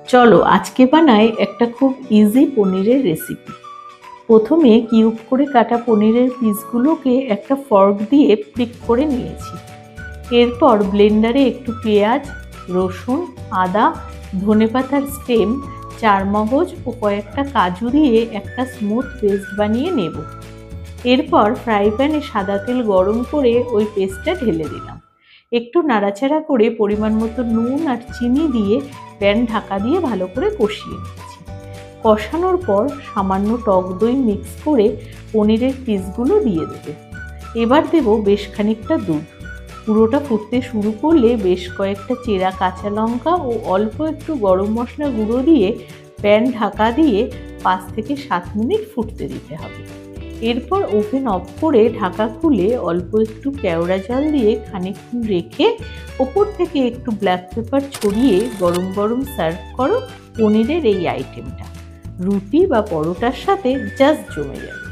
চলো আজকে বানাই একটা খুব ইজি পনিরের রেসিপি। প্রথমে কিউব করে কাটা পনিরের পিসগুলোকে একটা ফর্ক দিয়ে প্লিক করে নিয়েছি। এরপর ব্লেন্ডারে একটু পেঁয়াজ, রসুন, আদা, ধনেপাতার স্টেম, চারমগজ ও কয়েকটা কাজু দিয়ে একটা স্মুথ পেস্ট বানিয়ে নেব। এরপর ফ্রাই প্যানে সাদা তেল গরম করে ওই পেস্টটা ঢেলে দিলাম। একটু নাড়াচাড়া করে পরিমাণ মতো নুন আর চিনি দিয়ে প্যান ঢাকা দিয়ে ভালো করে কষিয়ে নিচ্ছি। কষানোর পর সামান্য টক দই মিক্স করে পনিরের পিসগুলো দিয়ে দেবো। এবার দেব বেশ খানিকটা দুধ। পুরোটা ফুটতে শুরু করলে বেশ কয়েকটা চেরা কাঁচা লঙ্কা ও অল্প একটু গরম মশলা গুঁড়ো দিয়ে প্যান ঢাকা দিয়ে 5 থেকে 7 মিনিট ফুটতে দিতে হবে। এরপর ওভেন অফ করে ঢাকা খুলে অল্প একটু কেওড়া জল দিয়ে খানিকক্ষণ রেখে ওপর থেকে একটু ব্ল্যাক পেপার ছড়িয়ে গরম গরম সার্ভ করো পনিরের এই আইটেমটা। রুটি বা পরোটার সাথে জাস্ট জমে যাবে।